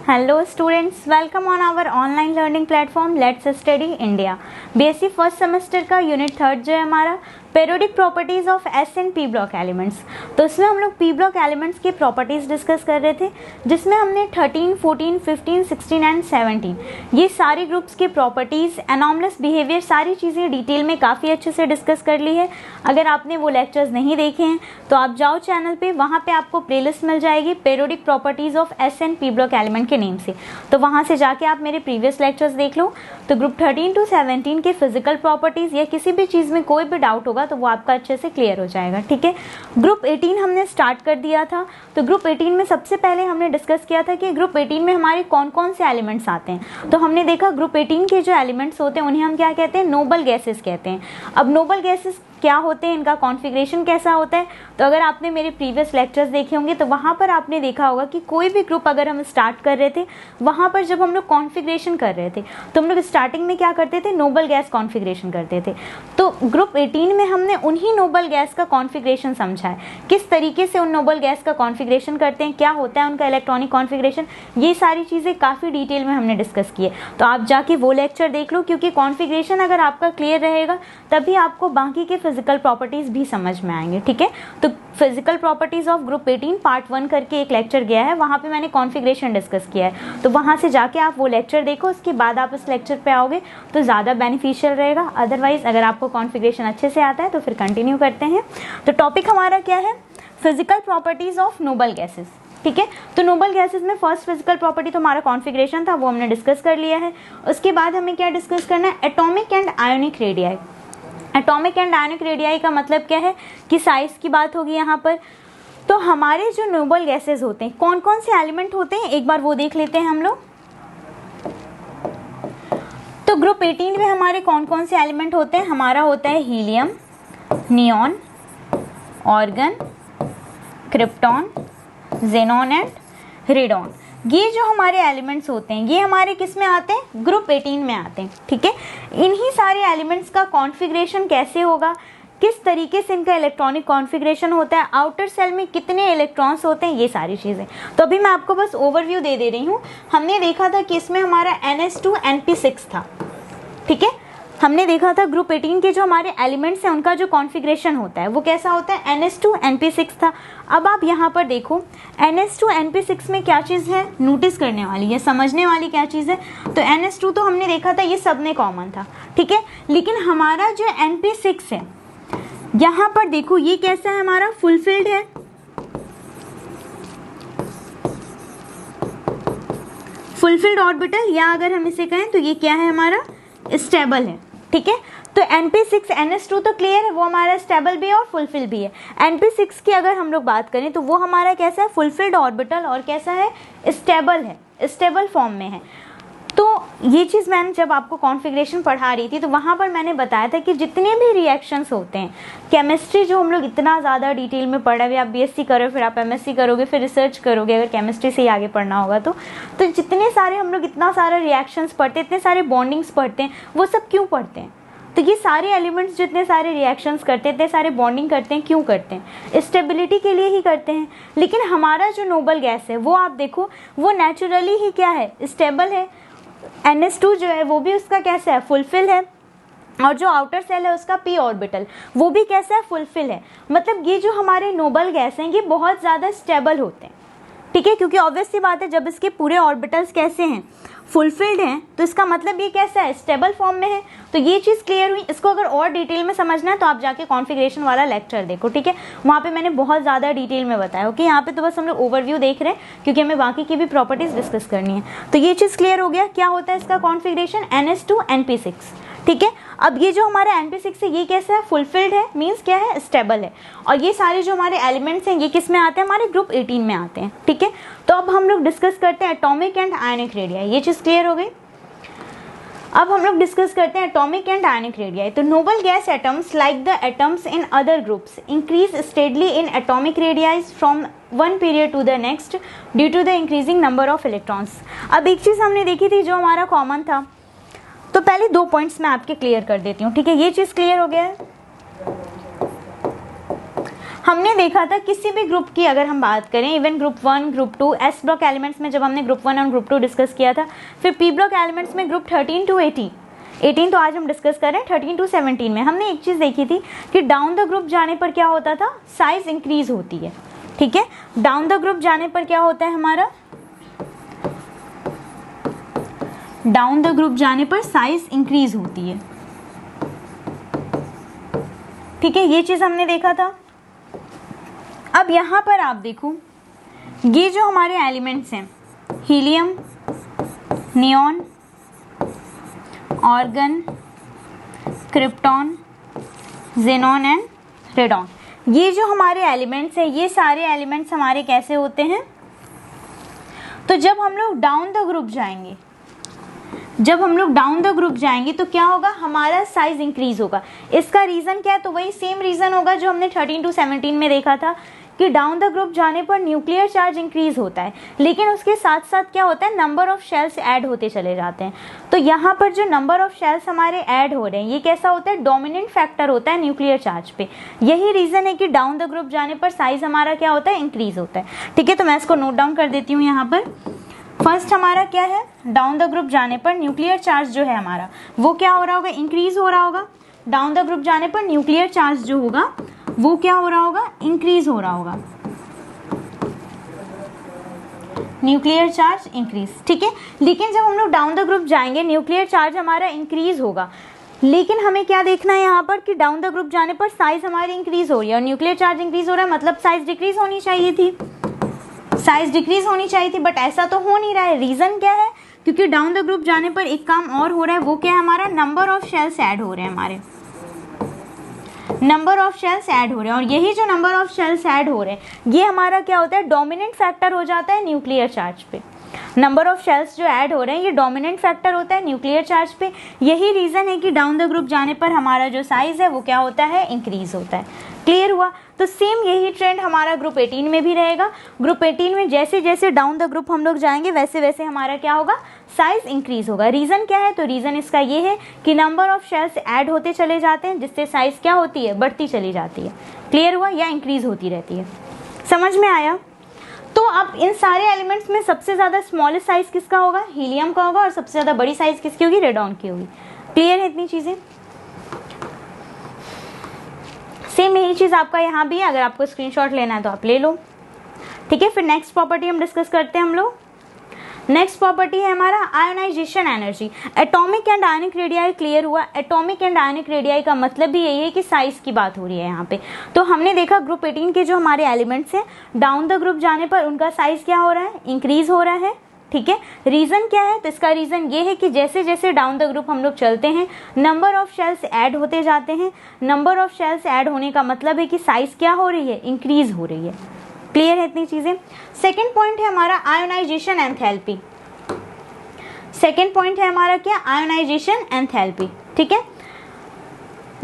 Hello students, welcome on our online learning platform Let's Study India। BSc first semester का unit 3 जो है हमारा periodic properties of S and P block elements. तो इसमें हम लोग पी ब्लॉक एलिमेंट्स की प्रॉपर्टीज डिस्कस कर रहे थे, जिसमें हमने 13, 14, 15, 16 एंड 17 ये सारे ग्रुप्स की प्रॉपर्टीज, एनॉमलस बिहेवियर, सारी चीज़ें डिटेल में काफ़ी अच्छे से डिस्कस कर ली है। अगर आपने वो लेक्चर्स नहीं देखे हैं तो आप जाओ चैनल पे, वहाँ पे आपको प्लेलिस्ट मिल जाएगी periodic properties of S and P block element के नेम से। तो वहाँ से जाके आप मेरे प्रीवियस लेक्चर्स देख लो। तो ग्रुप 13 to 17 के फिजिकल प्रॉपर्टीज या किसी भी चीज़ में कोई भी डाउट होगा तो वो आपका अच्छे से क्लियर हो जाएगा। ठीक है, ग्रुप 18 हमने स्टार्ट कर दिया था। तो ग्रुप 18 में सबसे पहले हमने डिस्कस किया था कि ग्रुप 18 में हमारे कौन कौन से एलिमेंट्स आते हैं। तो हमने देखा ग्रुप 18 के जो एलिमेंट्स होते हैं उन्हें हम क्या कहते हैं, नोबल गैसेस कहते हैं। अब नोबल गैसेस क्या होते हैं, इनका कॉन्फ़िगरेशन कैसा होता है, तो अगर आपने मेरे प्रीवियस लेक्चर्स देखे होंगे तो वहाँ पर आपने देखा होगा कि कोई भी ग्रुप अगर हम स्टार्ट कर रहे थे, वहाँ पर जब हम लोग कॉन्फ़िगरेशन कर रहे थे तो हम लोग स्टार्टिंग में क्या करते थे, नोबल गैस कॉन्फ़िगरेशन करते थे। तो ग्रुप 18 में हमने उन्हीं नोबल गैस का कॉन्फ़िगरेशन समझा है, किस तरीके से उन नोबल गैस का कॉन्फ़िगरेशन करते हैं, क्या होता है उनका इलेक्ट्रॉनिक कॉन्फ़िगरेशन, ये सारी चीज़ें काफ़ी डिटेल में हमने डिस्कस की है। तो आप जाके वो लेक्चर देख लो, क्योंकि कॉन्फ़िगरेशन अगर आपका क्लियर रहेगा तभी आपको बाकी के फिजिकल प्रॉपर्टीज भी समझ में आएंगे। ठीक है, तो physical properties of group 18 part 1 करके एक लेक्चर गया है, वहाँ पे मैंने कॉन्फ़िगरेशन डिस्कस किया है। तो वहाँ से जाके आप वो लेक्चर देखो, उसके बाद आप इस लेक्चर पे आओगे तो ज़्यादा बेनिफिशियल रहेगा। अदरवाइज अगर आपको कॉन्फ़िगरेशन अच्छे से आता है तो फिर कंटिन्यू करते हैं। तो टॉपिक हमारा क्या है, physical properties of noble gases. ठीक है, तो नोबल गैसेस में फर्स्ट फिजिकल प्रॉपर्टी तो हमारा कॉन्फ़िगरेशन था, वो हमने डिस्कस कर लिया है। उसके बाद हमें क्या डिस्कस करना है, atomic and ionic radii. Atomic and ionic radii का मतलब क्या है कि साइज की बात होगी यहाँ पर। तो हमारे जो नोबल गैसेस होते हैं, कौन कौन से एलिमेंट होते हैं, एक बार वो देख लेते हैं हम लोग। तो ग्रुप 18 में हमारे कौन कौन से एलिमेंट होते हैं, हमारा होता है helium, neon, organ, krypton, xenon and radon. ये जो हमारे एलिमेंट्स होते हैं ये हमारे किस में आते हैं, ग्रुप 18 में आते हैं। ठीक है, इन्हीं सारे एलिमेंट्स का कॉन्फ़िगरेशन कैसे होगा, किस तरीके से इनका इलेक्ट्रॉनिक कॉन्फ़िगरेशन होता है, आउटर सेल में कितने इलेक्ट्रॉन्स होते हैं, ये सारी चीज़ें। तो अभी मैं आपको बस ओवरव्यू दे रही हूँ। हमने देखा था कि इसमें हमारा NH2 NP6 था। ठीक है, हमने देखा था ग्रुप 18 के जो हमारे एलिमेंट्स हैं उनका जो कॉन्फ़िगरेशन होता है वो कैसा होता है, NH2 NP6 था। अब आप यहाँ पर देखो NH2 NP6 में क्या चीज़ है नोटिस करने वाली है, समझने वाली क्या चीज़ है। तो NH2 तो हमने देखा था ये सब में कॉमन था। ठीक है, लेकिन हमारा जो NP6 है यहाँ पर देखो ये कैसा है, हमारा फुलफिल्ड है, फुलफिल्ड ऑर्बिटल, या अगर हम इसे कहें तो ये क्या है, हमारा स्टेबल है। ठीक है, तो NP6 NH2 तो क्लियर है, वो हमारा स्टेबल भी है और फुलफिल भी है। NP6 की अगर हम लोग बात करें तो वो हमारा कैसा है, फुलफिल्ड ऑर्बिटल और कैसा है, स्टेबल है, स्टेबल फॉर्म में है। तो ये चीज़ मैंने जब आपको कॉन्फ़िगरेशन पढ़ा रही थी तो वहाँ पर मैंने बताया था कि जितने भी रिएक्शंस होते हैं, केमिस्ट्री जो हम लोग इतना ज़्यादा डिटेल में पढ़ा है, आप BSc करो फिर आप MSc करोगे फिर रिसर्च करोगे, अगर केमिस्ट्री से ही आगे पढ़ना होगा तो जितने सारे हम लोग इतना सारा रिएक्शंस पढ़ते हैं, इतने सारे बॉन्डिंग्स पढ़ते हैं, वो सब क्यों पढ़ते हैं, तो ये सारे एलिमेंट्स जितने सारे रिएक्शंस करते हैं, इतने सारे बॉन्डिंग करते हैं, क्यों करते हैं, स्टेबिलिटी के लिए ही करते हैं। लेकिन हमारा जो नोबल गैस है वो आप देखो वो नेचुरली ही क्या है, स्टेबल है। NH2 जो है वो भी उसका कैसा है, फुलफिल है, और जो आउटर सेल है उसका p ऑर्बिटल वो भी कैसा है, फुलफिल है। मतलब ये जो हमारे नोबल गैस हैं ये बहुत ज़्यादा स्टेबल होते हैं। ठीक है, क्योंकि ऑब्वियस सी बात है जब इसके पूरे ऑर्बिटल्स कैसे हैं, फुलफिल्ड हैं, तो इसका मतलब ये कैसा है, स्टेबल फॉर्म में है। तो ये चीज़ क्लियर हुई। इसको अगर और डिटेल में समझना है तो आप जाके कॉन्फ़िगरेशन वाला लेक्चर देखो। ठीक है, वहाँ पे मैंने बहुत ज़्यादा डिटेल में बताया। ओके, यहाँ पे तो बस हम लोग ओवरव्यू देख रहे हैं क्योंकि हमें बाकी की भी प्रॉपर्टीज़ डिस्कस करनी है। तो ये चीज़ क्लियर हो गया, क्या होता है इसका कॉन्फ़िगरेशन, NH2 NP6। ठीक है, अब ये जो हमारा NP6 है ये कैसा है, फुलफिल्ड है, मीन्स क्या है, स्टेबल है। और ये सारे जो हमारे एलिमेंट्स हैं ये किस में आते हैं, हमारे ग्रुप 18 में आते हैं। ठीक है, तो अब हम लोग डिस्कस करते हैं एटॉमिक एंड आयोनिक रेडियाई। ये चीज़ क्लियर हो गई। अब हम लोग डिस्कस करते हैं एटॉमिक एंड आयोनिक रेडियाई। तो noble gas atoms like the atoms in other groups increase steadily in atomic radii from one period to the next due to the increasing number of electrons. अब एक चीज़ हमने देखी थी जो हमारा common था, तो पहले 2 पॉइंट्स मैं आपके क्लियर कर देती हूँ। ठीक है, ये चीज़ क्लियर हो गया है। हमने देखा था किसी भी ग्रुप की अगर हम बात करें, even group 1, group 2, S block elements में जब हमने ग्रुप 1 और ग्रुप 2 डिस्कस किया था, फिर पी ब्लॉक एलिमेंट्स में ग्रुप 13 to 18 तो आज हम डिस्कस कर रहे हैं 13 to 17 में। हमने एक चीज़ देखी थी कि डाउन द ग्रुप जाने पर क्या होता था, साइज इंक्रीज होती है। ठीक है, डाउन द ग्रुप जाने पर क्या होता है हमारा, डाउन द ग्रुप जाने पर साइज इंक्रीज होती है। ठीक है, ये चीज हमने देखा था। अब यहां पर आप देखो, ये जो हमारे एलिमेंट्स हैं, helium, neon, organ, krypton, xenon and radon, ये जो हमारे एलिमेंट्स हैं, ये सारे एलिमेंट्स हमारे कैसे होते हैं, तो जब हम लोग डाउन द ग्रुप जाएंगे, जब हम लोग डाउन द ग्रुप जाएंगे तो क्या होगा, हमारा साइज इंक्रीज होगा। इसका रीजन क्या है, तो वही सेम रीजन होगा जो हमने 13 to 17 में देखा था कि डाउन द ग्रुप जाने पर न्यूक्लियर चार्ज इंक्रीज होता है, लेकिन उसके साथ साथ क्या होता है, नंबर ऑफ शेल्स ऐड होते चले जाते हैं। तो यहाँ पर जो नंबर ऑफ शेल्स हमारे ऐड हो रहे हैं, ये कैसा होता है, डोमिनेंट फैक्टर होता है न्यूक्लियर चार्ज पे। यही रीजन है कि डाउन द ग्रुप जाने पर साइज हमारा क्या होता है, इंक्रीज होता है। ठीक है, तो मैं इसको नोट डाउन कर देती हूँ यहाँ पर। फर्स्ट हमारा क्या है, डाउन द ग्रुप जाने पर न्यूक्लियर चार्ज जो है हमारा, वो क्या हो रहा होगा, इंक्रीज हो रहा होगा। डाउन द ग्रुप जाने पर न्यूक्लियर चार्ज जो होगा वो क्या हो रहा होगा, इंक्रीज हो रहा होगा, न्यूक्लियर चार्ज इंक्रीज। ठीक है, लेकिन जब हम लोग डाउन द ग्रुप जाएंगे, न्यूक्लियर चार्ज हमारा इंक्रीज होगा, लेकिन हमें क्या देखना है यहाँ पर कि डाउन द ग्रुप जाने पर साइज हमारी इंक्रीज हो रही है और न्यूक्लियर चार्ज इंक्रीज हो रहा है, मतलब साइज डिक्रीज होनी चाहिए थी, साइज डिक्रीज होनी चाहिए थी, बट ऐसा तो हो नहीं रहा है। रीजन क्या है, क्योंकि डाउन द ग्रुप जाने पर एक काम और हो रहा है, वो क्या है, हमारा नंबर ऑफ शेल्स ऐड हो रहे हैं, हमारे नंबर ऑफ शेल्स ऐड हो रहे हैं। और यही जो नंबर ऑफ शेल्स ऐड हो रहे हैं, ये हमारा क्या होता है, डोमिनेंट फैक्टर हो जाता है न्यूक्लियर चार्ज पे। नंबर ऑफ शेल्स जो ऐड हो रहे हैं, ये डोमिनेंट फैक्टर होता है न्यूक्लियर चार्ज पे। यही रीजन है कि डाउन द ग्रुप जाने पर हमारा जो साइज है वो क्या होता है, इंक्रीज होता है। क्लियर हुआ। तो सेम यही ट्रेंड हमारा ग्रुप 18 में भी रहेगा। ग्रुप 18 में जैसे जैसे डाउन द ग्रुप हम लोग जाएंगे, वैसे वैसे हमारा क्या होगा, साइज इंक्रीज होगा। रीजन क्या है, तो रीजन इसका ये है कि नंबर ऑफ शेल्स ऐड होते चले जाते हैं, जिससे साइज क्या होती है, बढ़ती चली जाती है। क्लियर हुआ, या इंक्रीज होती रहती है। समझ में आया। तो अब इन सारे एलिमेंट्स में सबसे ज्यादा स्मॉलेस्ट साइज किसका होगा, हीलियम का होगा, और सबसे ज्यादा बड़ी साइज किसकी होगी, रेडॉन की होगी। क्लियर है इतनी चीजें। सेम यही चीज आपका यहाँ भी है, अगर आपको स्क्रीनशॉट लेना है तो आप ले लो। ठीक है, फिर नेक्स्ट प्रॉपर्टी हम डिस्कस करते हैं हम लोग। नेक्स्ट प्रॉपर्टी है हमारा ionization energy, atomic and ionic radii. Clear हुआ। एटॉमिक एंड आयनिक रेडियाई का मतलब भी यही है कि साइज की बात हो रही है यहाँ पे। तो हमने देखा ग्रुप 18 के जो हमारे एलिमेंट्स हैं, डाउन द ग्रुप जाने पर उनका साइज क्या हो रहा है, इंक्रीज हो रहा है। ठीक है, रीजन क्या है, तो इसका रीजन ये है कि जैसे जैसे डाउन द ग्रुप हम लोग चलते हैं, नंबर ऑफ शेल्स ऐड होते जाते हैं। नंबर ऑफ शेल्स ऐड होने का मतलब है कि साइज क्या हो रही है, इंक्रीज हो रही है। क्लियर है इतनी चीजें। सेकेंड पॉइंट है हमारा आयोनाइजेशन एंथैल्पी। सेकेंड पॉइंट है हमारा क्या, आयोनाइजेशन एंथैल्पी। ठीक है,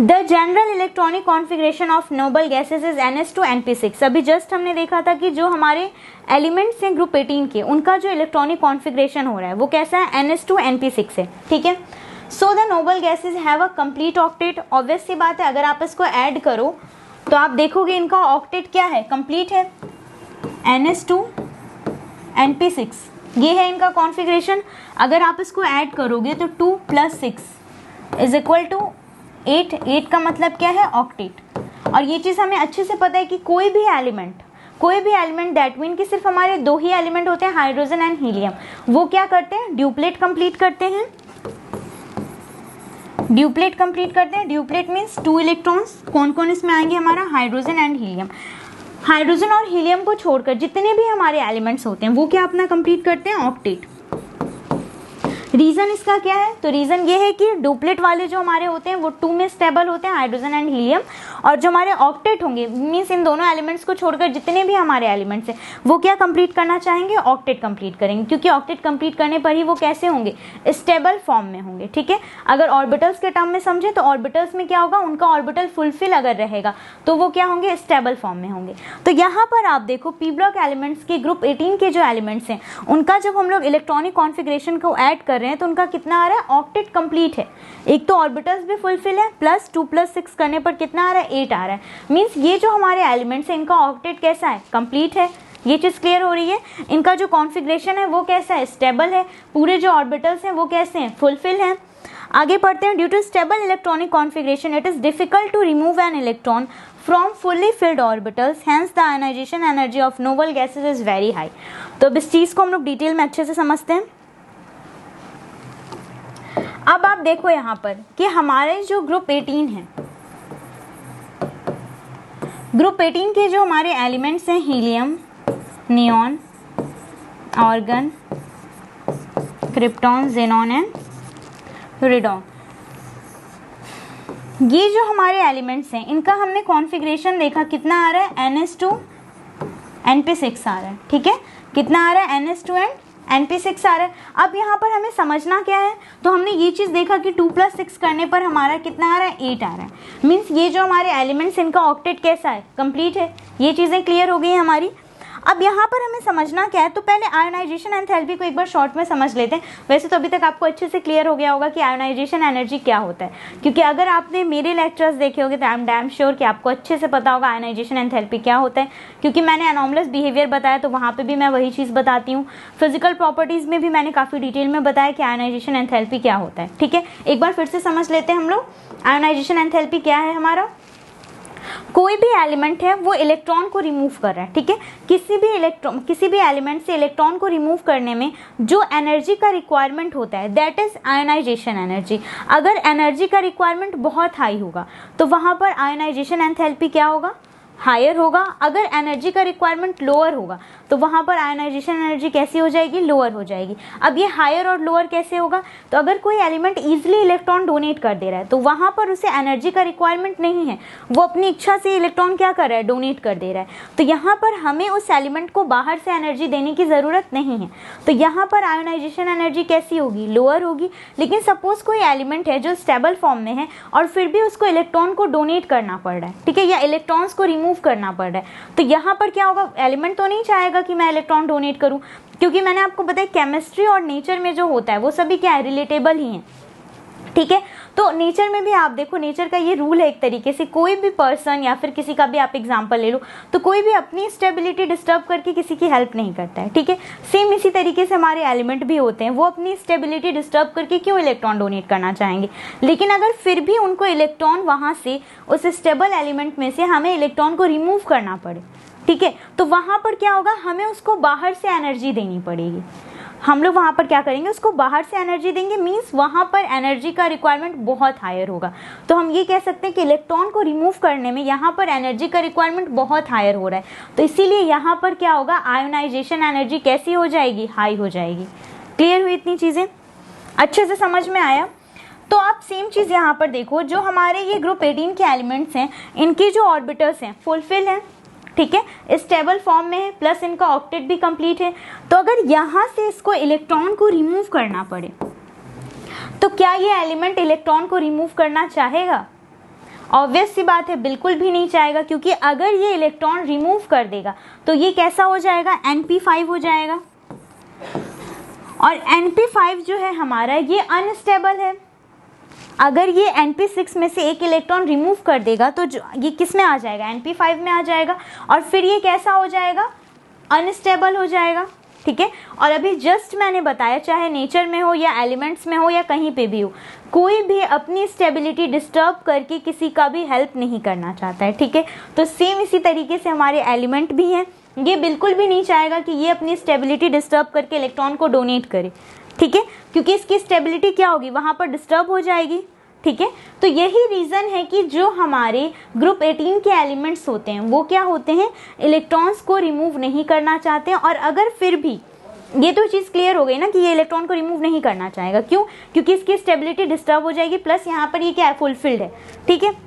the general electronic configuration of noble gases is NS2 NP6। अभी जस्ट हमने देखा था कि जो हमारे एलिमेंट्स हैं ग्रुप 18 के, उनका जो इलेक्ट्रॉनिक कॉन्फ़िगरेशन हो रहा है वो कैसा है, NS2 NP6 है। ठीक है, so the noble gases have a complete octet. Obvious सी बात है, अगर आप इसको ऐड करो तो आप देखोगे इनका ऑक्टेट क्या है, कंप्लीट है, NS2 NP6, ये है इनका कॉन्फ़िगरेशन। अगर आप इसको ऐड करोगे तो 2 + 6 इज इक्वल टू 8। 8 का मतलब क्या है, ऑक्टेट। और ये चीज़ हमें अच्छे से पता है कि कोई भी एलिमेंट दैट मीन कि सिर्फ हमारे दो ही एलिमेंट होते हैं, हाइड्रोजन एंड हीलियम, वो क्या करते हैं, ड्यूप्लेट कंप्लीट करते हैं। ड्यूप्लेट कंप्लीट करते हैं, ड्यूप्लेट मीन्स 2 इलेक्ट्रॉन्स। कौन कौन इसमें आएंगे, हमारा हाइड्रोजन एंड हीलियम। हाइड्रोजन और हीलियम को छोड़कर जितने भी हमारे एलिमेंट्स होते हैं वो क्या अपना कंप्लीट करते हैं, ऑक्टेट। रीजन इसका क्या है, तो रीजन ये है कि डुप्लेट वाले जो हमारे होते हैं वो 2 में स्टेबल होते हैं, हाइड्रोजन एंड हीलियम, और जो हमारे ऑक्टेट होंगे मीन्स इन दोनों एलिमेंट्स को छोड़कर जितने भी हमारे एलिमेंट्स हैं वो क्या कंप्लीट करना चाहेंगे, ऑक्टेट कंप्लीट करेंगे, क्योंकि ऑक्टेट कंप्लीट करने पर ही वो कैसे होंगे, स्टेबल फॉर्म में होंगे। ठीक है, अगर ऑर्बिटल्स के टर्म में समझे तो ऑर्बिटल्स में क्या होगा, उनका ऑर्बिटल फुलफिल अगर रहेगा तो वो क्या होंगे, स्टेबल फॉर्म में होंगे। तो यहाँ पर आप देखो पी ब्लॉक एलिमेंट्स के ग्रुप 18 के जो एलिमेंट्स हैं उनका जब हम लोग इलेक्ट्रॉनिक कॉन्फ़िगरेशन को ऐड कर रहे रहे हैं तो उनका कितना आ रहा है, ऑक्टेट कंप्लीट है। एक तो ऑर्बिटल्स भी फुलफिल है, प्लस 2 + 6 करने पर कितना आ रहा है, 8 आ रहा है। मीन्स ये जो हमारे एलिमेंट्स हैं इनका ऑक्टेट कैसा है, कंप्लीट है। ये चीज़ क्लियर हो रही है। इनका जो कॉन्फ़िगरेशन है वो कैसा है, स्टेबल है। पूरे जो ऑर्बिटल्स हैं वो कैसे हैं, फुलफिल हैं। आगे पढ़ते हैं। Due to stable electronic configuration it is difficult to remove an electron from fully filled orbitals, hence the ionization energy of noble gases is very high. तो अब इस चीज़ को हम लोग डिटेल में अच्छे से समझते हैं। अब आप देखो यहाँ पर कि हमारे जो ग्रुप 18 है, ग्रुप 18 के जो हमारे एलिमेंट्स हैं helium, neon, argon, krypton, xenon and radon, ये जो हमारे एलिमेंट्स हैं इनका हमने कॉन्फ़िगरेशन देखा, कितना आ रहा है, NS2 Np6 आ रहा है। ठीक है, कितना आ रहा है, NS2 एंड Np6 आ रहा है। अब यहाँ पर हमें समझना क्या है, तो हमने ये चीज़ देखा कि 2 + 6 करने पर हमारा कितना आ रहा है, 8 आ रहा है। मीन्स ये जो हमारे एलिमेंट्स इनका ऑक्टेट कैसा है, कंप्लीट है। ये चीज़ें क्लियर हो गई हैं हमारी। अब यहाँ पर हमें समझना क्या है, तो पहले आयोनाइजेशन एंथैल्पी को एक बार शॉर्ट में समझ लेते हैं। वैसे तो अभी तक आपको अच्छे से क्लियर हो गया होगा कि आयोनाइजेशन एनर्जी क्या होता है, क्योंकि अगर आपने मेरे लेक्चर्स देखे होंगे तो आई एम डैम श्योर कि आपको अच्छे से पता होगा आयोनाइजेशन एंथैल्पी क्या होता है, क्योंकि मैंने एनॉमलस बिहेवियर बताया तो वहाँ पर भी मैं वही चीज़ बताती हूँ। फिजिकल प्रॉपर्टीज़ में भी मैंने काफ़ी डिटेल में बताया कि आयोनाइजेशन एंथैल्पी क्या होता है। ठीक है, एक बार फिर से समझ लेते हैं हम लोग। आयोनाइजेशन एंथैल्पी क्या है हमारा, कोई भी एलिमेंट है वो इलेक्ट्रॉन को रिमूव कर रहा है। ठीक है, किसी भी एलिमेंट से इलेक्ट्रॉन को रिमूव करने में जो एनर्जी का रिक्वायरमेंट होता है दैट इज आयोनाइजेशन एनर्जी। अगर एनर्जी का रिक्वायरमेंट बहुत हाई होगा तो वहाँ पर आयोनाइजेशन एंथैल्पी क्या होगा, हायर होगा। अगर एनर्जी का रिक्वायरमेंट लोअर होगा तो वहाँ पर आयोनाइजेशन एनर्जी कैसी हो जाएगी, लोअर हो जाएगी। अब ये हायर और लोअर कैसे होगा, तो अगर कोई एलिमेंट ईजिली इलेक्ट्रॉन डोनेट कर दे रहा है तो वहाँ पर उसे एनर्जी का रिक्वायरमेंट नहीं है, वो अपनी इच्छा से इलेक्ट्रॉन क्या कर रहा है, डोनेट कर दे रहा है। तो यहाँ पर हमें उस एलिमेंट को बाहर से एनर्जी देने की ज़रूरत नहीं है, तो यहाँ पर आयोनाइजेशन एनर्जी कैसी होगी, लोअर होगी। लेकिन सपोज कोई एलिमेंट है जो स्टेबल फॉर्म में है और फिर भी उसको इलेक्ट्रॉन को डोनेट करना पड़ रहा है, ठीक है, या इलेक्ट्रॉन्स को रिमूव करना पड़ रहा है, तो यहाँ पर क्या होगा, एलिमेंट तो नहीं चाहेगा कि मैं इलेक्ट्रॉन डोनेट करूं, क्योंकि मैंने आपको बताया केमिस्ट्री और नेचर में जो होता है वो सभी क्या है, रिलेटेबल ही हैं। ठीक है, तो नेचर में भी आप देखो, नेचर का ये रूल है एक तरीके से, कोई भी पर्सन या फिर किसी का भी आप एग्जांपल ले लो, तो कोई भी अपनी स्टेबिलिटी डिस्टर्ब करके किसी की हेल्प नहीं करता है। ठीक है, सेम इसी तरीके से हमारे एलिमेंट भी होते हैं, वो अपनी स्टेबिलिटी डिस्टर्ब करके क्यों इलेक्ट्रॉन डोनेट करना चाहेंगे। लेकिन अगर फिर भी उनको इलेक्ट्रॉन वहाँ से, उस स्टेबल एलिमेंट में से हमें इलेक्ट्रॉन को रिमूव करना पड़े, ठीक है, तो वहाँ पर क्या होगा, हमें उसको बाहर से एनर्जी देनी पड़ेगी। हम लोग वहाँ पर क्या करेंगे, उसको बाहर से एनर्जी देंगे, मीन्स वहाँ पर एनर्जी का रिक्वायरमेंट बहुत हायर होगा। तो हम ये कह सकते हैं कि इलेक्ट्रॉन को रिमूव करने में यहाँ पर एनर्जी का रिक्वायरमेंट बहुत हायर हो रहा है, तो इसीलिए यहाँ पर क्या होगा, आयोनाइजेशन एनर्जी कैसी हो जाएगी, हाई हो जाएगी। क्लियर हुई इतनी चीज़ें, अच्छे से समझ में आया। तो आप सेम चीज़ यहाँ पर देखो, जो हमारे ये ग्रुप 18 के एलिमेंट्स हैं, इनकी जो ऑर्बिटल्स हैं फुलफिल हैं, ठीक है, स्टेबल फॉर्म में है, प्लस इनका ऑक्टेट भी कंप्लीट है। तो अगर यहाँ से इसको इलेक्ट्रॉन को रिमूव करना पड़े तो क्या ये एलिमेंट इलेक्ट्रॉन को रिमूव करना चाहेगा? ऑब्वियस सी बात है, बिल्कुल भी नहीं चाहेगा, क्योंकि अगर ये इलेक्ट्रॉन रिमूव कर देगा तो ये कैसा हो जाएगा, Np5 हो जाएगा। और Np5 जो है हमारा, ये अनस्टेबल है। अगर ये Np6 में से एक इलेक्ट्रॉन रिमूव कर देगा तो ये किस में आ जाएगा, Np5 में आ जाएगा, और फिर ये कैसा हो जाएगा, अनस्टेबल हो जाएगा। ठीक है, और अभी जस्ट मैंने बताया, चाहे नेचर में हो या एलिमेंट्स में हो या कहीं पे भी हो, कोई भी अपनी स्टेबिलिटी डिस्टर्ब करके किसी का भी हेल्प नहीं करना चाहता है। ठीक है, तो सेम इसी तरीके से हमारे एलिमेंट भी हैं, ये बिल्कुल भी नहीं चाहेगा कि ये अपनी स्टेबिलिटी डिस्टर्ब करके इलेक्ट्रॉन को डोनेट करे। ठीक है, क्योंकि इसकी स्टेबिलिटी क्या होगी, वहाँ पर डिस्टर्ब हो जाएगी। ठीक है, तो यही रीज़न है कि जो हमारे ग्रुप 18 के एलिमेंट्स होते हैं वो क्या होते हैं, इलेक्ट्रॉन्स को रिमूव नहीं करना चाहते हैं। और अगर फिर भी, ये तो चीज़ क्लियर हो गई ना कि ये इलेक्ट्रॉन को रिमूव नहीं करना चाहेगा, क्यों, क्योंकि इसकी स्टेबिलिटी डिस्टर्ब हो जाएगी, प्लस यहाँ पर ये क्या है, फुलफिल्ड है। ठीक है,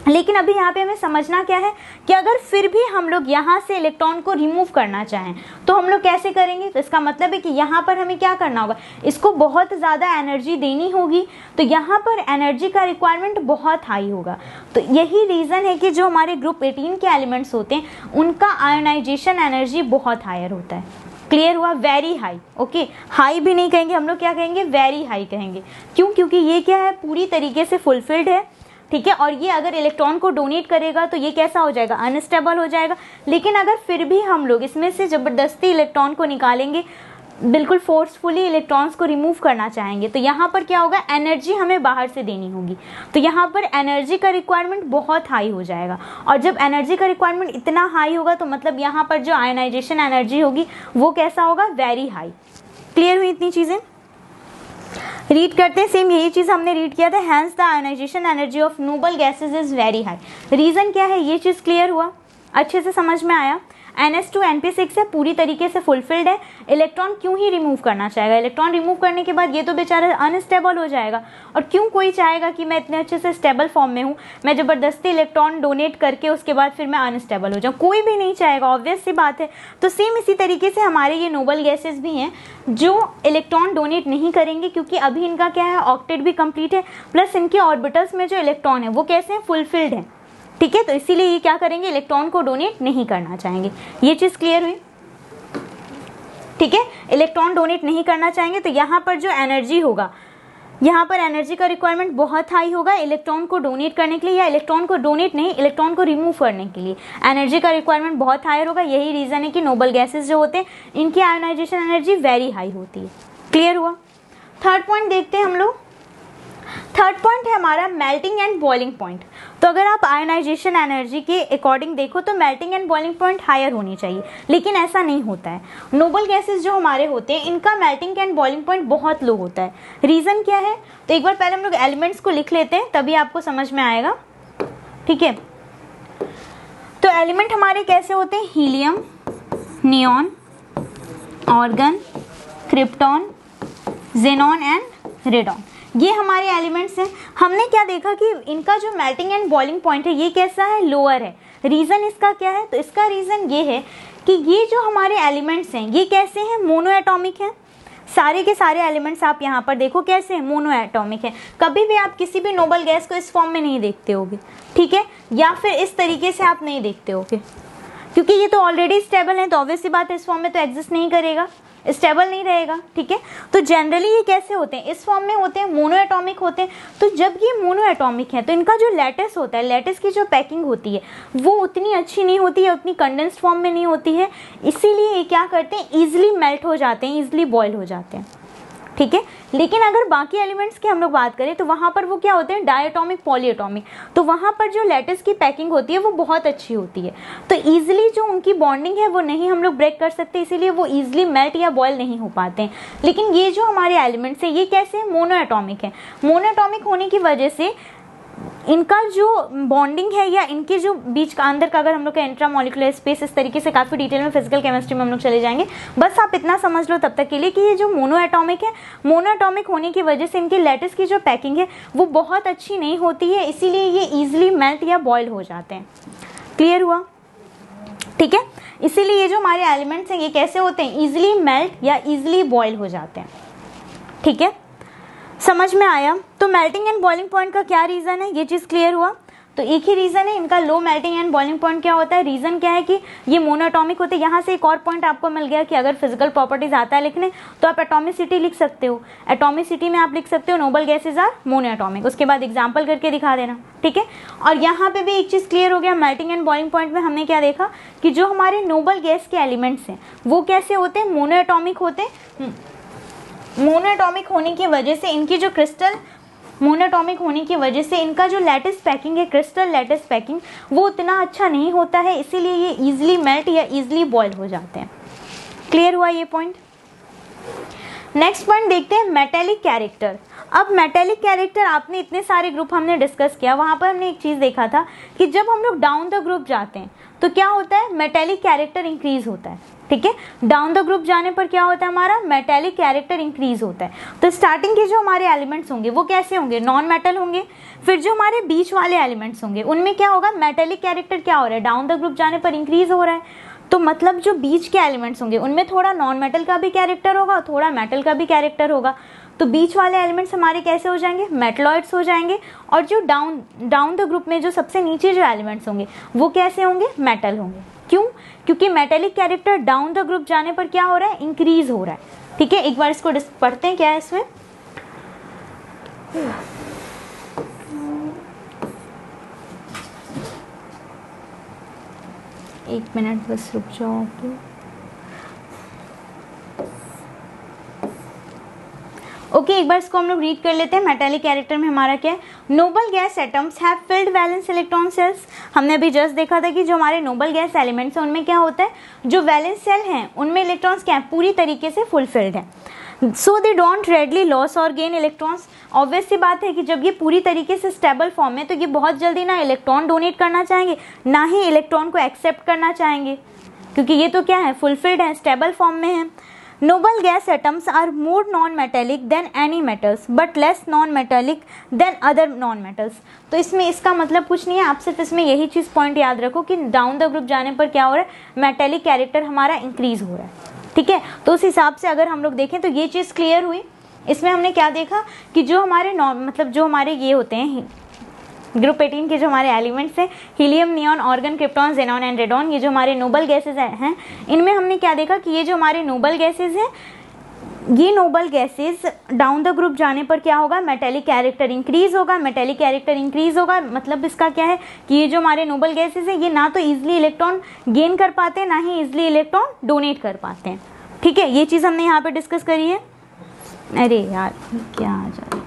लेकिन अभी यहाँ पे हमें समझना क्या है कि अगर फिर भी हम लोग यहाँ से इलेक्ट्रॉन को रिमूव करना चाहें तो हम लोग कैसे करेंगे। तो इसका मतलब है कि यहाँ पर हमें क्या करना होगा, इसको बहुत ज़्यादा एनर्जी देनी होगी, तो यहाँ पर एनर्जी का रिक्वायरमेंट बहुत हाई होगा। तो यही रीज़न है कि जो हमारे ग्रुप 18 के एलिमेंट्स होते हैं उनका आयोनाइजेशन एनर्जी बहुत हायर होता है। क्लियर हुआ? वेरी हाई, ओके, हाई भी नहीं कहेंगे हम लोग, क्या कहेंगे? वेरी हाई कहेंगे। क्यों? क्योंकि ये क्या है, पूरी तरीके से फुलफिल्ड है, ठीक है। और ये अगर इलेक्ट्रॉन को डोनेट करेगा तो ये कैसा हो जाएगा? अनस्टेबल हो जाएगा। लेकिन अगर फिर भी हम लोग इसमें से ज़बरदस्ती इलेक्ट्रॉन को निकालेंगे, बिल्कुल फोर्सफुली इलेक्ट्रॉन्स को रिमूव करना चाहेंगे, तो यहाँ पर क्या होगा? एनर्जी हमें बाहर से देनी होगी, तो यहाँ पर एनर्जी का रिक्वायरमेंट बहुत हाई हो जाएगा। और जब एनर्जी का रिक्वायरमेंट इतना हाई होगा तो मतलब यहाँ पर जो आयनाइजेशन एनर्जी होगी वो कैसा होगा? Very high. क्लियर हुई इतनी चीज़ें? रीड करते हैं, सेम यही चीज़ हमने रीड किया था। Hence the ionization energy of noble gases is very high. Reason क्या है? ये चीज़ क्लियर हुआ? अच्छे से समझ में आया? NH2 NP6 है, पूरी तरीके से फुलफिल्ड है। इलेक्ट्रॉन क्यों ही रिमूव करना चाहेगा? इलेक्ट्रॉन रिमूव करने के बाद ये तो बेचारा अनस्टेबल हो जाएगा। और क्यों कोई चाहेगा कि मैं इतने अच्छे से स्टेबल फॉर्म में हूँ, मैं ज़बरदस्ती इलेक्ट्रॉन डोनेट करके उसके बाद फिर मैं अनस्टेबल हो जाऊँ? कोई भी नहीं चाहेगा, ऑब्वियस सी बात है। तो सेम इसी तरीके से हमारे ये नोबल गैसेज भी हैं जो इलेक्ट्रॉन डोनेट नहीं करेंगे, क्योंकि अभी इनका क्या है? ऑक्टेट भी कंप्लीट है, प्लस इनके ऑर्बिटल्स में जो इलेक्ट्रॉन है वो कैसे हैं? फुलफिल्ड है, ठीक है। तो इसीलिए ये क्या करेंगे? इलेक्ट्रॉन को डोनेट नहीं करना चाहेंगे। ये चीज़ क्लियर हुई? ठीक है, इलेक्ट्रॉन डोनेट नहीं करना चाहेंगे तो यहाँ पर जो एनर्जी होगा, यहाँ पर एनर्जी का रिक्वायरमेंट बहुत हाई होगा इलेक्ट्रॉन को डोनेट करने के लिए, या इलेक्ट्रॉन को डोनेट नहीं, इलेक्ट्रॉन को रिमूव करने के लिए एनर्जी का रिक्वायरमेंट बहुत हाई होगा। यही रीज़न है कि नोबल गैसेस जो होते हैं इनकी आयोनाइजेशन एनर्जी वेरी हाई होती है। क्लियर हुआ? थर्ड पॉइंट देखते हैं हम लोग। थर्ड पॉइंट है हमारा मेल्टिंग एंड बॉइलिंग पॉइंट। तो अगर आप आयोनाइजेशन एनर्जी के अकॉर्डिंग देखो तो melting and boiling point higher होनी चाहिए, लेकिन ऐसा नहीं होता है। नोबल गैसेस जो हमारे होते हैं इनका मेल्टिंग एंड बॉइलिंग पॉइंट बहुत लो होता है। रीज़न क्या है? तो एक बार पहले हम लोग एलिमेंट्स को लिख लेते हैं, तभी आपको समझ में आएगा, ठीक है। तो एलिमेंट हमारे कैसे होते हैं? Helium, neon, organ, krypton, xenon and radon, ये हमारे एलिमेंट्स हैं। हमने क्या देखा कि इनका जो मेल्टिंग एंड बॉइलिंग पॉइंट है ये कैसा है? लोअर है। रीज़न इसका क्या है? तो इसका रीज़न ये है कि ये जो हमारे एलिमेंट्स हैं ये कैसे हैं? मोनो एटॉमिक हैं। सारे के सारे एलिमेंट्स आप यहाँ पर देखो कैसे हैं? मोनो एटॉमिक है। कभी भी आप किसी भी नोबल गैस को इस फॉर्म में नहीं देखते होगे, ठीक है, या फिर इस तरीके से आप नहीं देखते होगे, क्योंकि ये तो ऑलरेडी स्टेबल है, तो ऑब्वियस सी बात है इस फॉर्म में तो एग्जिस्ट नहीं करेगा, स्टेबल नहीं रहेगा, ठीक है। तो जनरली ये कैसे होते हैं? इस फॉर्म में होते हैं, मोनो एटॉमिक होते हैं। तो जब ये मोनो एटॉमिक है तो इनका जो लैटिस होता है, लैटिस की जो पैकिंग होती है वो उतनी अच्छी नहीं होती है, उतनी कंडेंस्ड फॉर्म में नहीं होती है, इसीलिए ये क्या करते हैं? ईजिली मेल्ट हो जाते हैं, ईजिली बॉयल हो जाते हैं, ठीक है। लेकिन अगर बाकी एलिमेंट्स की हम लोग बात करें तो वहाँ पर वो क्या होते हैं? Diatomic, polyatomic. तो वहाँ पर जो लैटिस की पैकिंग होती है वो बहुत अच्छी होती है, तो ईजिली जो उनकी बॉन्डिंग है वो नहीं हम लोग ब्रेक कर सकते, इसीलिए वो ईजिली मेल्ट या बॉयल नहीं हो पाते हैं। लेकिन ये जो हमारे एलिमेंट्स हैं ये कैसे हैं? मोनो एटॉमिक है। मोनो एटॉमिक होने की वजह से इनका जो बॉन्डिंग है या इनके जो बीच का अंदर का, अगर हम लोग का इंट्रामोलिकुलर स्पेस, इस तरीके से काफ़ी डिटेल में फिजिकल केमिस्ट्री में हम लोग चले जाएंगे, बस आप इतना समझ लो तब तक के लिए कि ये जो मोनो एटॉमिक है, मोनो एटॉमिक होने की वजह से इनकी लैटिस की जो पैकिंग है वो बहुत अच्छी नहीं होती है, इसीलिए ये ईजिली मेल्ट या बॉयल हो जाते हैं। क्लियर हुआ? ठीक है, इसीलिए ये जो हमारे एलिमेंट्स हैं ये कैसे होते हैं? ईजिली मेल्ट या ईजिली बॉयल हो जाते हैं, ठीक है। समझ में आया? तो मेल्टिंग एंड बॉइलिंग पॉइंट का क्या रीज़न है? ये चीज़ क्लियर हुआ? तो एक ही रीज़न है इनका, low melting and boiling point क्या होता है? रीज़न क्या है कि ये मोनोएटॉमिक होते हैं। यहाँ से एक और पॉइंट आपको मिल गया कि अगर फिजिकल प्रॉपर्टीज आता है लिखने तो आप एटॉमिसिटी लिख सकते हो। एटॉमिसिटी में आप लिख सकते हो नोबल गैसेज आर मोनोएटॉमिक, उसके बाद एग्जाम्पल करके दिखा देना, ठीक है। और यहाँ पे भी एक चीज़ क्लियर हो गया, मेल्टिंग एंड बॉइलिंग पॉइंट में हमने क्या देखा कि जो हमारे नोबल गैस के एलिमेंट्स हैं वो कैसे होते हैं? मोनोएटॉमिक होते हैं। मोनोएटॉमिक होने की वजह से इनकी जो क्रिस्टल, मोनोएटॉमिक होने की वजह से इनका जो लैटिस पैकिंग है, क्रिस्टल लैटिस पैकिंग, वो उतना अच्छा नहीं होता है, इसीलिए ये ईजिली मेल्ट या ईजिली बॉयल हो जाते हैं। क्लियर हुआ ये पॉइंट? नेक्स्ट पॉइंट देखते हैं, मेटेलिक कैरेक्टर। अब मेटेलिक कैरेक्टर, आपने इतने सारे ग्रुप हमने डिस्कस किया, वहाँ पर हमने एक चीज़ देखा था कि जब हम लोग डाउन द ग्रुप जाते हैं तो क्या होता है? मेटेलिक कैरेक्टर इंक्रीज होता है, ठीक है। डाउन द ग्रुप जाने पर क्या होता है? हमारा मेटेलिक कैरेक्टर इंक्रीज होता है। तो स्टार्टिंग के जो हमारे एलिमेंट्स होंगे वो कैसे होंगे? नॉन मेटल होंगे। फिर जो हमारे बीच वाले एलिमेंट्स होंगे उनमें क्या होगा? मेटेलिक कैरेक्टर क्या हो रहा है? डाउन द ग्रुप जाने पर इंक्रीज हो रहा है। तो मतलब जो बीच के एलिमेंट्स होंगे उनमें थोड़ा नॉन मेटल का भी कैरेक्टर होगा, थोड़ा मेटल का भी कैरेक्टर होगा। तो बीच वाले एलिमेंट्स हमारे कैसे हो जाएंगे? मेटलॉइड्स हो जाएंगे। और जो डाउन द ग्रुप में जो सबसे नीचे जो एलिमेंट्स होंगे वो कैसे होंगे? मेटल होंगे। क्यों? क्योंकि metallic character down the group जाने पर क्या हो रहा है, इंक्रीज हो रहा है। ठीक है, एक बार इसको पढ़ते हैं क्या है इसमें। एक मिनट बस रुक जाओ तो। ओके, एक बार इसको हम लोग रीड कर लेते हैं। मेटेलिक कैरेक्टर में हमारा क्या है, noble gas atoms have filled valence electron shells. हमने अभी जस्ट देखा था कि जो हमारे नोबल गैस एलिमेंट्स हैं उनमें क्या होता है, जो वैलेंस सेल हैं उनमें इलेक्ट्रॉन्स क्या है, पूरी तरीके से फुलफिल्ड है। सो दे डोंट रेडली लॉस और गेन इलेक्ट्रॉन्स। ऑब्वियस सी बात है कि जब ये पूरी तरीके से स्टेबल फॉर्म में, तो ये बहुत जल्दी ना इलेक्ट्रॉन डोनेट करना चाहेंगे, ना ही इलेक्ट्रॉन को एक्सेप्ट करना चाहेंगे, क्योंकि ये तो क्या है, फुलफिल्ड है, स्टेबल फॉर्म में है। Noble gas atoms are more non-metallic than any metals, but less non-metallic than other non-metals. तो इसमें इसका मतलब कुछ नहीं है, आप सिर्फ इसमें यही चीज़ पॉइंट याद रखो कि डाउन द ग्रुप जाने पर क्या हो रहा है, मेटेलिक कैरेक्टर हमारा इंक्रीज हो रहा है। ठीक है, तो उस हिसाब से अगर हम लोग देखें तो ये चीज़ क्लियर हुई। इसमें हमने क्या देखा कि जो हमारे मतलब जो हमारे ये होते हैं ग्रुप 18 के जो हमारे एलिमेंट्स हैं, helium, neon, organ, krypton, xenon and radon, ये जो हमारे नोबल गैसेज हैं, इनमें हमने क्या देखा कि ये जो हमारे नोबल गैसेज हैं, ये noble gases down the group जाने पर क्या होगा, मेटेलिक कैरेक्टर इंक्रीज होगा। मेटेलिक कैरेक्टर इंक्रीज होगा मतलब इसका क्या है कि ये जो हमारे नोबल गैसेज हैं, ये ना तो ईजिली इलेक्ट्रॉन गेन कर पाते हैं, ना ही ईजिली इलेक्ट्रॉन डोनेट कर पाते हैं। ठीक है, ये चीज़ हमने यहाँ पे डिस्कस करी है। अरे यार क्या आ जा रहा है।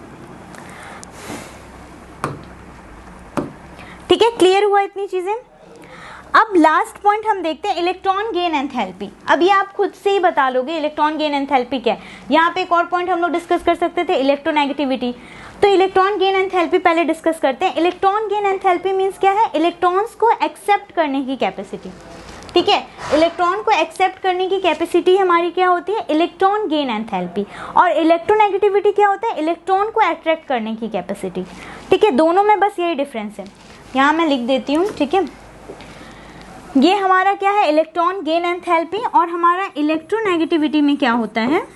ठीक है, क्लियर हुआ इतनी चीज़ें। अब लास्ट पॉइंट हम देखते हैं, इलेक्ट्रॉन गेन एंथैल्पी। अब ये आप खुद से ही बता लोगे इलेक्ट्रॉन गेन एंथैल्पी क्या है। यहाँ पे एक और पॉइंट हम लोग डिस्कस कर सकते थे, इलेक्ट्रोनेगेटिविटी। तो इलेक्ट्रॉन गेन एंथैल्पी पहले डिस्कस करते हैं। इलेक्ट्रॉन गेन एंथैल्पी मीन्स क्या है, इलेक्ट्रॉन्स को एक्सेप्ट करने की कैपेसिटी। ठीक है, इलेक्ट्रॉन को एक्सेप्ट करने की कैपेसिटी हमारी क्या होती है, इलेक्ट्रॉन गेन एंथैल्पी। और इलेक्ट्रोनेगेटिविटी क्या होता है, इलेक्ट्रॉन को अट्रैक्ट करने की कैपेसिटी। ठीक है, दोनों में बस यही डिफरेंस है, यहाँ मैं लिख देती हूँ। ठीक है, ये हमारा क्या है, इलेक्ट्रॉन गेन एंथैल्पी, और हमारा इलेक्ट्रोनेगेटिविटी में क्या होता है,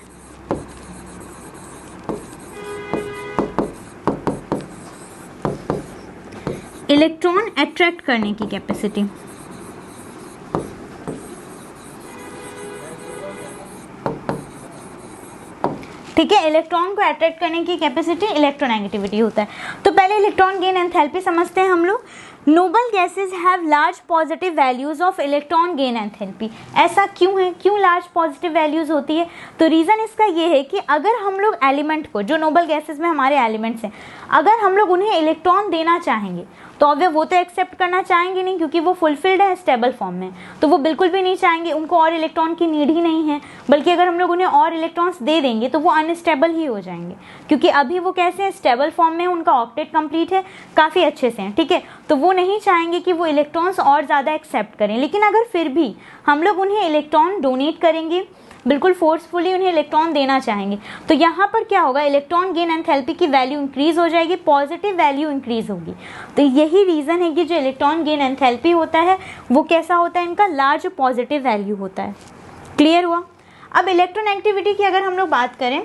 इलेक्ट्रॉन अट्रैक्ट करने की कैपेसिटी। ठीक है, इलेक्ट्रॉन को अट्रैक्ट करने की कैपेसिटी इलेक्ट्रोनेगेटिविटी होता है। तो पहले इलेक्ट्रॉन गेन एंथैल्पी समझते हैं हम लोग। Nobel gases have large positive values of electron gain enthalpy. ऐसा क्यों है, क्यों लार्ज पॉजिटिव वैल्यूज होती है? तो रीज़न इसका ये है कि अगर हम लोग एलिमेंट को, जो नोबल गैसेज में हमारे एलिमेंट्स हैं, अगर हम लोग उन्हें इलेक्ट्रॉन देना चाहेंगे तो अब वो तो एक्सेप्ट करना चाहेंगे नहीं, क्योंकि वो फुलफिल्ड है, स्टेबल फॉर्म में, तो वो बिल्कुल भी नहीं चाहेंगे, उनको और इलेक्ट्रॉन की नीड ही नहीं है। बल्कि अगर हम लोग उन्हें और इलेक्ट्रॉन्स दे देंगे तो वो अनस्टेबल ही हो जाएंगे, क्योंकि अभी वो कैसे हैं, स्टेबल फॉर्म में, उनका ऑक्टेट कंप्लीट है, काफ़ी अच्छे से हैं। ठीक है, तो वो नहीं चाहेंगे कि वो इलेक्ट्रॉन्स और ज़्यादा एक्सेप्ट करें। लेकिन अगर फिर भी हम लोग उन्हें इलेक्ट्रॉन डोनेट करेंगे, बिल्कुल फोर्सफुली उन्हें इलेक्ट्रॉन देना चाहेंगे, तो यहाँ पर क्या होगा, इलेक्ट्रॉन गेन एंथैल्पी की वैल्यू इंक्रीज हो जाएगी, पॉजिटिव वैल्यू इंक्रीज होगी। तो यही रीज़न है कि जो इलेक्ट्रॉन गेन एंथैल्पी होता है वो कैसा होता है, इनका लार्ज पॉजिटिव वैल्यू होता है। क्लियर हुआ? अब इलेक्ट्रोनेगेटिविटी की अगर हम लोग बात करें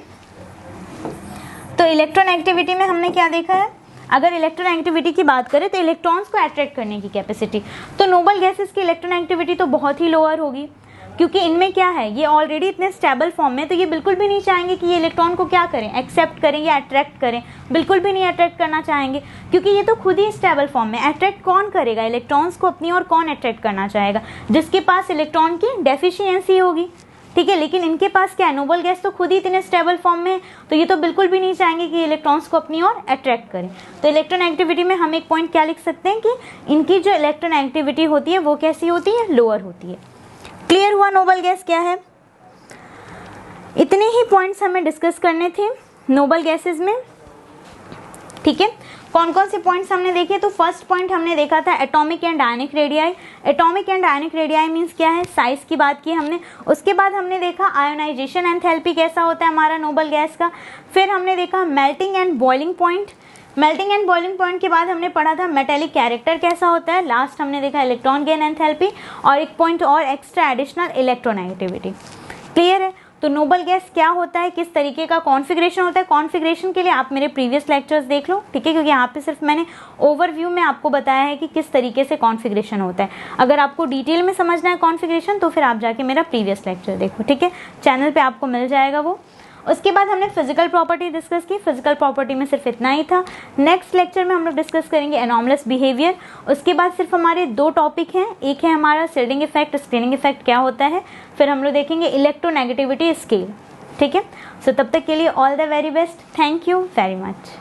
तो इलेक्ट्रोनेगेटिविटी में हमने क्या देखा है, अगर इलेक्ट्रोनेगेटिविटी की बात करें तो इलेक्ट्रॉन्स को अट्रैक्ट करने की कैपेसिटी, तो नोबल गैसेस की इलेक्ट्रोनेगेटिविटी तो बहुत ही लोअर होगी, क्योंकि इनमें क्या है, ये ऑलरेडी इतने स्टेबल फॉर्म में, तो ये बिल्कुल भी नहीं चाहेंगे कि ये इलेक्ट्रॉन को क्या करें, एक्सेप्ट करें या अट्रैक्ट करें, बिल्कुल भी नहीं अट्रैक्ट करना चाहेंगे, क्योंकि ये तो खुद ही स्टेबल फॉर्म में। अट्रैक्ट कौन करेगा इलेक्ट्रॉन्स को अपनी ओर, कौन अट्रैक्ट करना चाहेगा, जिसके पास इलेक्ट्रॉन की डेफिशिएंसी होगी। ठीक है, लेकिन इनके पास क्या है, नोबल गैस तो खुद ही इतने स्टेबल फॉर्म में है, तो ये तो बिल्कुल भी नहीं चाहेंगे कि इलेक्ट्रॉन्स को अपनी ओर अट्रैक्ट करें। तो इलेक्ट्रोनेगेटिविटी में हम एक पॉइंट क्या लिख सकते हैं कि इनकी जो इलेक्ट्रोनेगेटिविटी होती है वो कैसी होती है, लोअर होती है। क्लियर हुआ नोबल गैस क्या है? इतने ही पॉइंट्स हमें डिस्कस करने थे नोबल गैसेस में। ठीक है, कौन कौन से पॉइंट्स हमने देखे? तो फर्स्ट पॉइंट हमने देखा था atomic and ionic radii. Atomic and ionic radii means क्या है, साइज की बात की हमने। उसके बाद हमने देखा आयोनाइजेशन एंथैल्पी कैसा होता है हमारा नोबल गैस का। फिर हमने देखा melting and boiling point. Melting and boiling point के बाद हमने पढ़ा था मेटेलिक कैरेक्टर कैसा होता है। लास्ट हमने देखा इलेक्ट्रॉन गेन एंथैल्पी, और एक पॉइंट और एक्स्ट्रा एडिशनल इलेक्ट्रोनेगेटिविटी। क्लियर है? तो नोबल गैस क्या होता है, किस तरीके का कॉन्फ़िगरेशन होता है, कॉन्फ़िगरेशन के लिए आप मेरे प्रीवियस लेक्चर्स देख लो, ठीक है, क्योंकि यहाँ पे सिर्फ मैंने ओवरव्यू में आपको बताया है कि किस तरीके से कॉन्फ़िगरेशन होता है। अगर आपको डिटेल में समझना है कॉन्फ़िगरेशन तो फिर आप जाके मेरा प्रीवियस लेक्चर देखो, ठीक है, चैनल पे आपको मिल जाएगा वो। उसके बाद हमने फिजिकल प्रॉपर्टी डिस्कस की, फिजिकल प्रॉपर्टी में सिर्फ इतना ही था। नेक्स्ट लेक्चर में हम लोग डिस्कस करेंगे एनॉमलस बिहेवियर। उसके बाद सिर्फ हमारे 2 टॉपिक हैं, एक है हमारा शेडिंग इफेक्ट, स्क्रीनिंग इफेक्ट क्या होता है, फिर हम लोग देखेंगे इलेक्ट्रोनेगेटिविटी स्केल, ठीक है। सो तब तक के लिए all the very best, thank you very much.